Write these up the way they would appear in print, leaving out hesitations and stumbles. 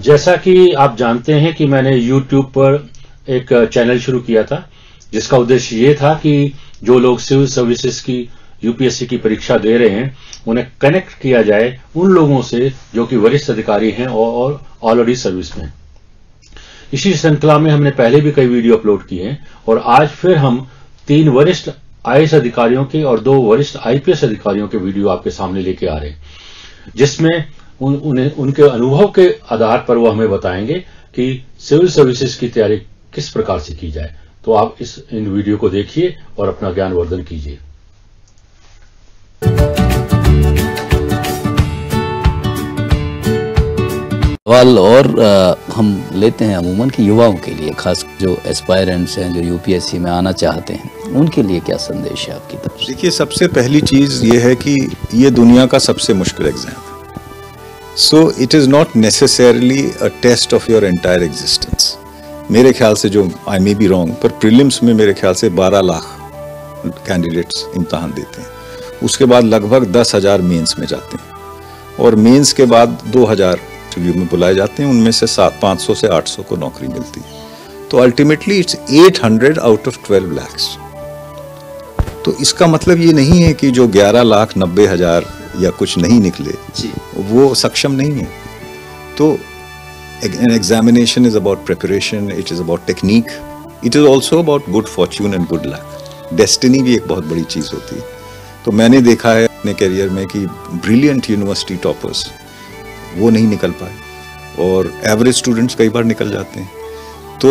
जैसा कि आप जानते हैं कि मैंने YouTube पर एक चैनल शुरू किया था, जिसका उद्देश्य ये था कि जो लोग सिविल सर्विसेज की यूपीएससी की परीक्षा दे रहे हैं उन्हें कनेक्ट किया जाए उन लोगों से जो कि वरिष्ठ अधिकारी हैं और ऑलरेडी सर्विस में। इसी श्रृंखला में हमने पहले भी कई वीडियो अपलोड किए हैं और आज फिर हम 3 वरिष्ठ आईएएस अधिकारियों के और 2 वरिष्ठ आईपीएस अधिकारियों के वीडियो आपके सामने लेके आ रहे हैं, जिसमें उनके अनुभव के आधार पर वो हमें बताएंगे कि सिविल सर्विसेज की तैयारी किस प्रकार से की जाए। तो आप इन वीडियो को देखिए और अपना ज्ञानवर्धन कीजिए। सवाल और हम लेते हैं अमूमन कि युवाओं के लिए, खास जो एस्पायरेंट्स हैं जो यूपीएससी में आना चाहते हैं, उनके लिए क्या संदेश है आपकी तरफ से? देखिए, सबसे पहली चीज़ ये है कि ये दुनिया का सबसे मुश्किल एग्जाम है। So it is not necessarily a test of your entire existence. मेरे ख्याल से, जो आई मे बी रॉन्ग, पर प्रीलिम्स में मेरे ख्याल से 12 लाख कैंडिडेट्स इम्तहान देते हैं। उसके बाद लगभग 10,000 मेंस में जाते हैं और मेंस के बाद 2,000 इंटरव्यू में बुलाए जाते हैं। उनमें से 500 से 800 को नौकरी मिलती है। तो ultimately it's 800 out of 12 lakh. तो इसका मतलब ये नहीं है कि जो 11,90,000 या कुछ नहीं निकले वो सक्षम नहीं है। तो an examination is about preparation, it is about technique, it is also about good fortune and good luck. Destiny भी एक बहुत बड़ी चीज़ होती है। तो मैंने देखा है अपने करियर में कि ब्रिलियंट यूनिवर्सिटी टॉपर्स वो नहीं निकल पाए और एवरेज स्टूडेंट्स कई बार निकल जाते हैं। तो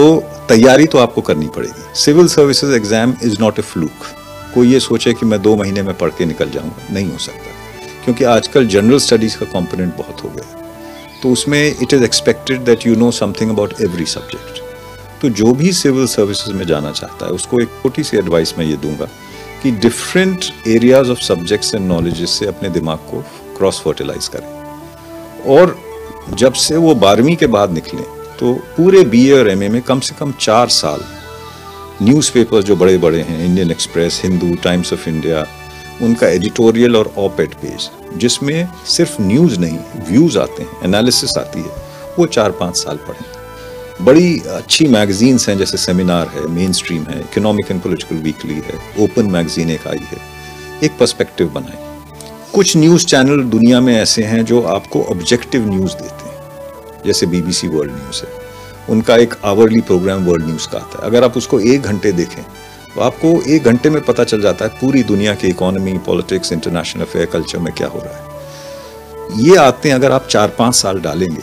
तैयारी तो आपको करनी पड़ेगी। Civil services exam is not a fluke. कोई ये सोचे कि मैं 2 महीने में पढ़ के निकल जाऊंगा, नहीं हो सकता, क्योंकि आजकल जनरल स्टडीज़ का कंपोनेंट बहुत हो गया है। तो उसमें it is expected that you know something about every subject. तो जो भी सिविल सर्विसेज में जाना चाहता है उसको एक छोटी सी एडवाइस मैं ये दूंगा कि different areas of subjects and knowledges से अपने दिमाग को क्रॉस फर्टिलाइज करें। और जब से वो 12वीं के बाद निकलें तो पूरे बीए और एमए में कम से कम 4 साल न्यूज़पेपर्स जो बड़े बड़े हैं, Indian express, Hindu, times of India, उनका एडिटोरियल और ऑप-एड पेज, जिसमें सिर्फ न्यूज़ नहीं, व्यूज़ आते हैं, एनालिसिस आती है, वो 4-5 साल पढ़ें। बड़ी अच्छी मैगजीन्स हैं, जैसे सेमिनार है, मेन स्ट्रीम है, इकोनॉमिक एंड पॉलिटिकल वीकली है, ओपन मैगजीन एक आई है। एक पर्सपेक्टिव बनाएं। कुछ न्यूज़ चैनल दुनिया में ऐसे हैं जो आपको ऑब्जेक्टिव न्यूज़ देते हैं, जैसे BBC वर्ल्ड न्यूज़ है, उनका एक आवरली प्रोग्राम वर्ल्ड न्यूज़ का आता है। अगर आप उसको 1 घंटे देखें तो आपको 1 घंटे में पता चल जाता है पूरी दुनिया की economy, politics, international affair, culture में क्या हो रहा है। ये आते हैं अगर आप 4-5 साल डालेंगे,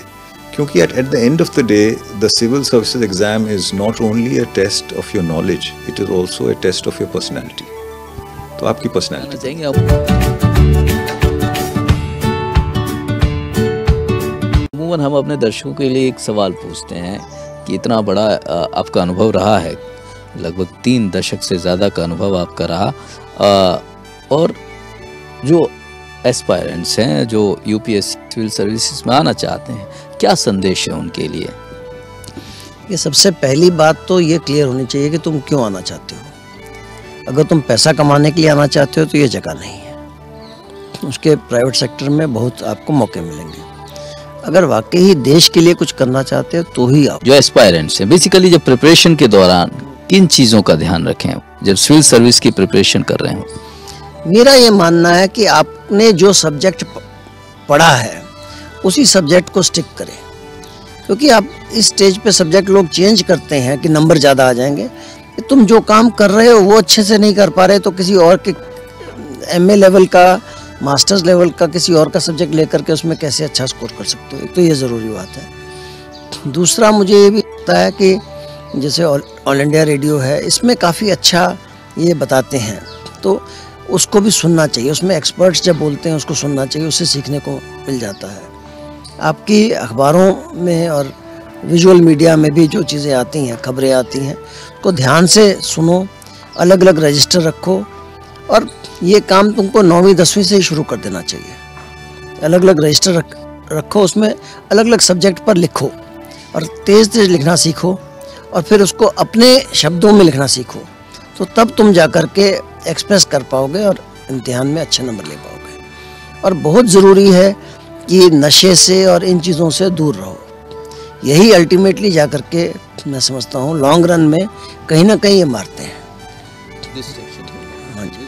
क्योंकि at the end of the day the civil services exam is not only a test of your knowledge, it is also a test of your personality. तो आपकी पर्सनैलिटी चाहेंगे आप। अमूमन हम अपने दर्शकों के लिए एक सवाल पूछते हैं कि इतना बड़ा आपका अनुभव रहा है, लगभग 3 दशक से ज़्यादा का अनुभव आपका रहा, और जो एस्पायरेंट्स हैं जो यूपीएससी सिविल सर्विसेज में आना चाहते हैं, क्या संदेश है उनके लिए? ये सबसे पहली बात तो ये क्लियर होनी चाहिए कि तुम क्यों आना चाहते हो। अगर तुम पैसा कमाने के लिए आना चाहते हो तो ये जगह नहीं है, उसके प्राइवेट सेक्टर में बहुत आपको मौके मिलेंगे। अगर वाकई ही देश के लिए कुछ करना चाहते हो तो ही आओ। जो एस्पायरेंट्स हैं, बेसिकली जब प्रिपरेशन के दौरान किन चीज़ों का ध्यान रखें जब सिविल सर्विस की प्रिपरेशन कर रहे हो? मेरा ये मानना है कि आपने जो सब्जेक्ट पढ़ा है उसी सब्जेक्ट को स्टिक करें, क्योंकि आप इस स्टेज पे सब्जेक्ट लोग चेंज करते हैं कि नंबर ज़्यादा आ जाएंगे। तुम जो काम कर रहे हो वो अच्छे से नहीं कर पा रहे तो किसी और के MA लेवल का, मास्टर्स लेवल का किसी और का सब्जेक्ट लेकर के उसमें कैसे अच्छा स्कोर कर सकते हो। एक तो ये ज़रूरी बात है। दूसरा, मुझे ये भी लगता है कि जैसे ऑल इंडिया रेडियो है, इसमें काफ़ी अच्छा ये बताते हैं, तो उसको भी सुनना चाहिए। उसमें एक्सपर्ट्स जब बोलते हैं उसको सुनना चाहिए, उससे सीखने को मिल जाता है। आपकी अखबारों में और विजुअल मीडिया में भी जो चीज़ें आती हैं, खबरें आती हैं, उसको ध्यान से सुनो, अलग अलग रजिस्टर रखो, और ये काम तुमको 9वीं 10वीं से ही शुरू कर देना चाहिए। अलग अलग रजिस्टर रखो, उसमें अलग अलग सब्जेक्ट पर लिखो और तेज़ तेज़ लिखना सीखो, और फिर उसको अपने शब्दों में लिखना सीखो, तो तब तुम जा कर के एक्सप्रेस कर पाओगे और इम्तिहान में अच्छे नंबर ले पाओगे। और बहुत ज़रूरी है कि नशे से और इन चीज़ों से दूर रहो। यही अल्टीमेटली जा करके मैं समझता हूँ लॉन्ग रन में कहीं ना कहीं ये मारते हैं। हाँ जी,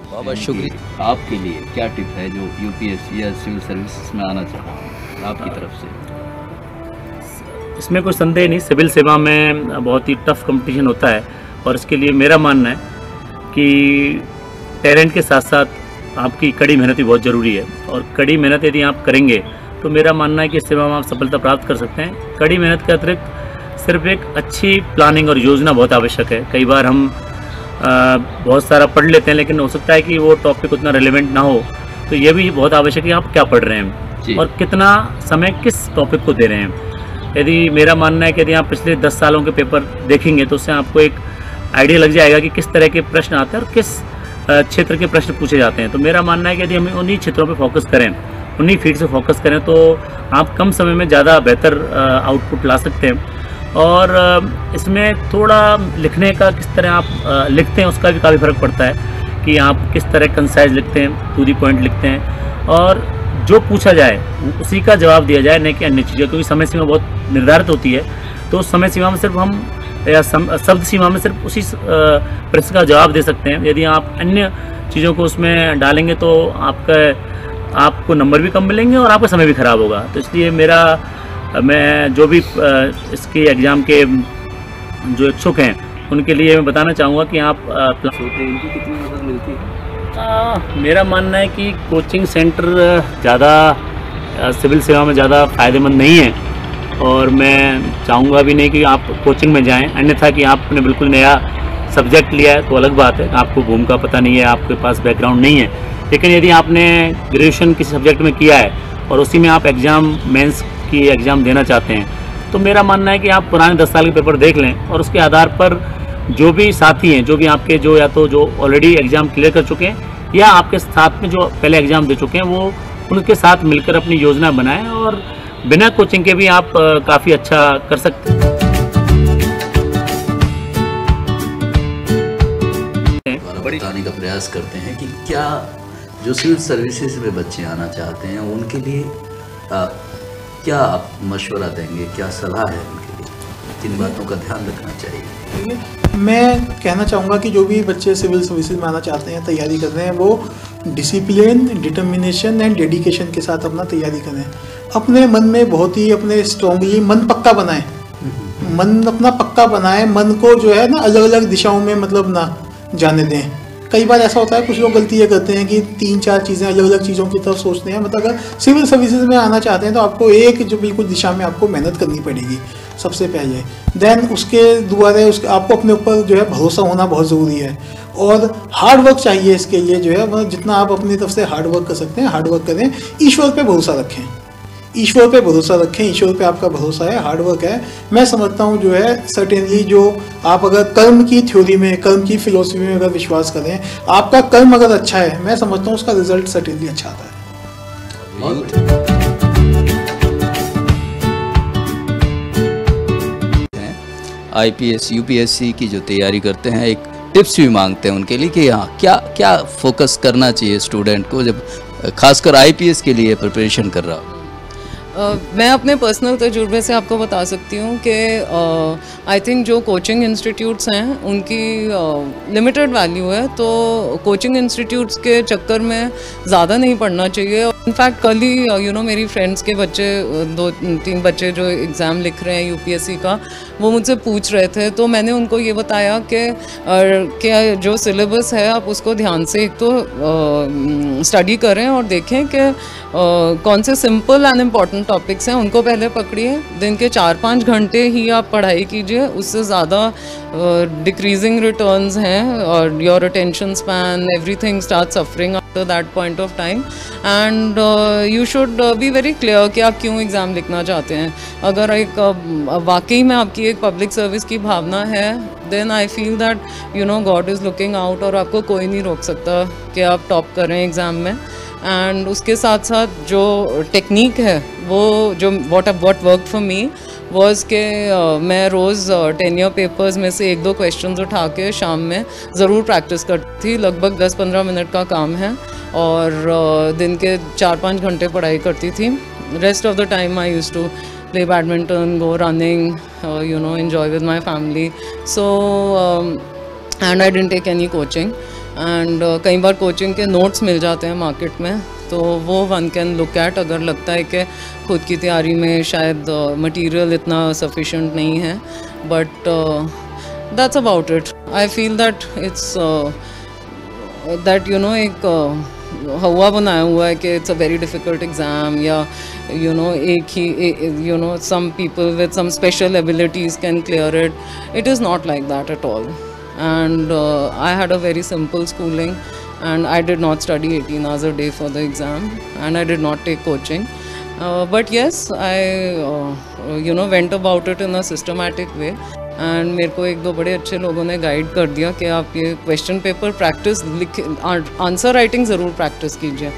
बाबा शुक्रिया। आपके लिए क्या टिप है जो यूपीएससी या सिविल सर्विसेज में आना चाहते हैं आपकी तरफ से? इसमें कोई संदेह नहीं, सिविल सेवा में बहुत ही टफ कंपटीशन होता है और इसके लिए मेरा मानना है कि टैलेंट के साथ साथ आपकी कड़ी मेहनत भी बहुत ज़रूरी है। और कड़ी मेहनत यदि आप करेंगे तो मेरा मानना है कि इस सेवा में आप सफलता प्राप्त कर सकते हैं। कड़ी मेहनत के अतिरिक्त सिर्फ एक अच्छी प्लानिंग और योजना बहुत आवश्यक है। कई बार हम बहुत सारा पढ़ लेते हैं लेकिन हो सकता है कि वो टॉपिक उतना रिलेवेंट ना हो, तो ये भी बहुत आवश्यक है कि आप क्या पढ़ रहे हैं और कितना समय किस टॉपिक को दे रहे हैं। यदि मेरा मानना है कि यदि आप पिछले 10 सालों के पेपर देखेंगे तो उससे आपको एक आइडिया लग जाएगा कि किस तरह के प्रश्न आते हैं और किस क्षेत्र के प्रश्न पूछे जाते हैं। तो मेरा मानना है कि यदि हम उन्हीं क्षेत्रों पे फोकस करें, उन्हीं फील्ड से फोकस करें तो आप कम समय में ज़्यादा बेहतर आउटपुट ला सकते हैं। और इसमें थोड़ा लिखने का किस तरह आप लिखते हैं उसका भी काफ़ी फ़र्क पड़ता है कि आप किस तरह कंसाइज लिखते हैं, टू दी पॉइंट लिखते हैं और जो पूछा जाए उसी का जवाब दिया जाए, नहीं कि अन्य चीज़ें, क्योंकि समय सीमा बहुत निर्धारित होती है। तो उस समय सीमा में सिर्फ हम या शब्द सीमा में सिर्फ उसी प्रश्न का जवाब दे सकते हैं। यदि आप अन्य चीज़ों को उसमें डालेंगे तो आपको नंबर भी कम मिलेंगे और आपका समय भी खराब होगा। तो इसलिए मैं जो भी इसके एग्ज़ाम के जो इच्छुक हैं उनके लिए मैं बताना चाहूँगा कि आप इनकी कितनी मदद मिलती है? मेरा मानना है कि कोचिंग सेंटर ज़्यादा सिविल सेवा में ज़्यादा फ़ायदेमंद नहीं है और मैं चाहूँगा भी नहीं कि आप कोचिंग में जाएं। अन्यथा कि आपने बिल्कुल नया सब्जेक्ट लिया है तो अलग बात है, आपको भूमिका पता नहीं है, आपके पास बैकग्राउंड नहीं है। लेकिन यदि आपने ग्रेजुएशन किसी सब्जेक्ट में किया है और उसी में आप मेंस की एग्ज़ाम देना चाहते हैं तो मेरा मानना है कि आप पुराने 10 साल के पेपर देख लें और उसके आधार पर जो भी साथी हैं, जो भी आपके या तो जो ऑलरेडी एग्ज़ाम क्लियर कर चुके हैं या आपके साथ में जो पहले एग्ज़ाम दे चुके हैं, वो उनके साथ मिलकर अपनी योजना बनाएं और बिना कोचिंग के भी आप काफ़ी अच्छा कर सकते हैं। बताने का प्रयास करते हैं कि क्या जो सिविल सर्विसेज में बच्चे आना चाहते हैं उनके लिए क्या आप मशवरा देंगे, क्या सलाह है उनके लिए, किन बातों का ध्यान रखना चाहिए? मैं कहना चाहूँगा कि जो भी बच्चे सिविल सर्विसेज में आना चाहते हैं, तैयारी कर रहे हैं, वो डिसिप्लिन, डिटर्मिनेशन एंड डेडिकेशन के साथ अपना तैयारी करें। अपने मन में बहुत ही अपने स्ट्रॉन्गली मन पक्का बनाएं, मन अपना पक्का बनाएं, मन को जो है ना अलग अलग दिशाओं में मतलब ना जाने दें। कई बार ऐसा होता है कुछ लोग गलती ये करते हैं कि 3-4 चीज़ें अलग अलग चीज़ों की तरफ सोचते हैं। मतलब अगर सिविल सर्विसेज में आना चाहते हैं तो आपको एक जो बिल्कुल दिशा में आपको मेहनत करनी पड़ेगी सबसे पहले। देन उसके द्वारा आपको अपने ऊपर जो है भरोसा होना बहुत ज़रूरी है और हार्ड वर्क चाहिए इसके लिए। जो है जितना आप अपनी तरफ से हार्ड वर्क कर सकते हैं हार्ड वर्क करें, ईश्वर पे भरोसा रखें, ईश्वर पे भरोसा रखें, ईश्वर पे आपका भरोसा है, हार्ड वर्क है। मैं समझता हूँ जो है सर्टेनली जो आप अगर कर्म की थ्योरी में, कर्म की फिलोसफी में अगर विश्वास करें, आपका कर्म अगर अच्छा है, मैं समझता हूँ उसका रिजल्ट सर्टेनली अच्छा आता है। IPS UPSC की जो तैयारी करते हैं एक टिप्स भी मांगते हैं उनके लिए कि हाँ क्या क्या फोकस करना चाहिए स्टूडेंट को जब खासकर IPS के लिए प्रिपरेशन कर रहा हो। मैं अपने पर्सनल तजुर्बे से आपको बता सकती हूँ कि आई थिंक जो कोचिंग इंस्टीट्यूट्स हैं उनकी लिमिटेड वैल्यू है, तो कोचिंग इंस्टीट्यूट्स के चक्कर में ज़्यादा नहीं पढ़ना चाहिए। इनफैक्ट कल ही मेरी फ्रेंड्स के बच्चे 2-3 बच्चे जो एग्ज़ाम लिख रहे हैं UPSC का, वो मुझसे पूछ रहे थे, तो मैंने उनको ये बताया कि जो सिलेबस है आप उसको ध्यान से एक तो स्टडी करें और देखें कि कौन से सिंपल एंड इम्पॉर्टेंट टॉपिक्स हैं उनको पहले पकड़िए। दिन के 4-5 घंटे ही आप पढ़ाई कीजिए, उससे ज़्यादा डिक्रीजिंग रिटर्न्स हैं और your attention span everything start suffering after that point of time and you should be very clear कि आप क्यों एग्ज़ाम लिखना चाहते हैं। अगर एक वाकई में आपकी एक पब्लिक सर्विस की भावना है, then I feel that God is looking out और आपको कोई नहीं रोक सकता कि आप टॉप करें एग्ज़ाम में। एंड उसके साथ साथ जो टेक्निक है वो जो what worked for me was के मैं रोज़ 10 ईयर पेपर्स में से 1-2 क्वेश्चंस उठा के शाम में ज़रूर प्रैक्टिस करती थी। लगभग 10-15 मिनट का काम है और दिन के 4-5 घंटे पढ़ाई करती थी. Rest of the time I used to play badminton, go running, enjoy with my family. So and I didn't take any coaching. And कई बार कोचिंग के नोट्स मिल जाते हैं मार्केट में, तो वो वन कैन लुक एट अगर लगता है कि खुद की तैयारी में शायद मटेरियल इतना सफिशिएंट नहीं है. But that's about it. I feel that it's that एक हवा बनाया हुआ है कि it's a very difficult exam, या एक ही some people with some special abilities can clear it. It is not like that at all. And I had a very simple schooling, and I did not study 18 hours a day for the exam, and I did not take coaching. But yes, I went about it in a systematic way. And मेरे को 1-2 बड़े अच्छे लोगों ने guide कर दिया कि आप ये question paper practice answer writing ज़रूर प्रैक्टिस कीजिए.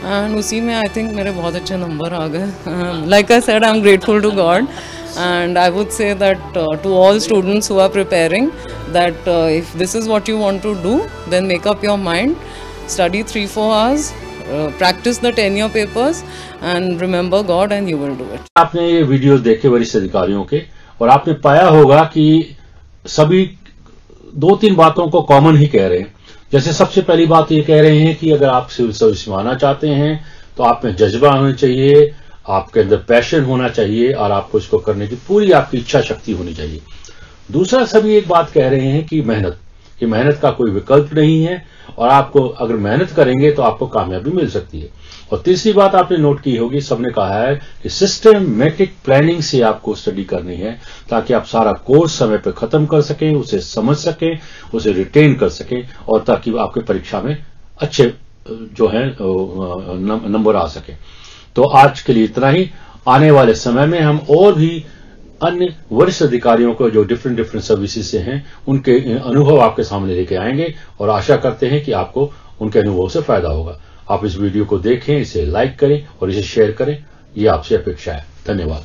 एंड उसी में आई थिंक मेरे बहुत अच्छे नंबर आ गए. Like I said, I am grateful to God, and I would say that to all students who are preparing that if this is what you want to do, then make up your mind, study 3-4 hours, practice the 10-year papers, and remember God, and you will do it. आपने ये videos देखे वरिष्ठ अधिकारियों के, और आपने पाया होगा कि सभी 2-3 बातों को कॉमन ही कह रहे हैं. जैसे सबसे पहली बात ये कह रहे हैं कि अगर आप सिविल सर्विस में आना चाहते हैं तो आप में जज्बा होना चाहिए, आपके अंदर पैशन होना चाहिए, और आपको इसको करने की पूरी आपकी इच्छा शक्ति होनी चाहिए. दूसरा, सभी एक बात कह रहे हैं कि मेहनत का कोई विकल्प नहीं है, और आपको अगर मेहनत करेंगे तो आपको कामयाबी मिल सकती है. और तीसरी बात आपने नोट की होगी, सबने कहा है कि सिस्टमैटिक प्लानिंग से आपको स्टडी करनी है, ताकि आप सारा कोर्स समय पर खत्म कर सकें, उसे समझ सकें, उसे रिटेन कर सकें, और ताकि आपके परीक्षा में अच्छे जो है नंबर आ सके. तो आज के लिए इतना ही. आने वाले समय में हम और भी अन्य वरिष्ठ अधिकारियों को जो डिफरेंट सर्विसेज से हैं, उनके अनुभव आपके सामने लेके आएंगे, और आशा करते हैं कि आपको उनके अनुभव से फायदा होगा. आप इस वीडियो को देखें, इसे लाइक करें और इसे शेयर करें, ये आपसे अपेक्षा है. धन्यवाद.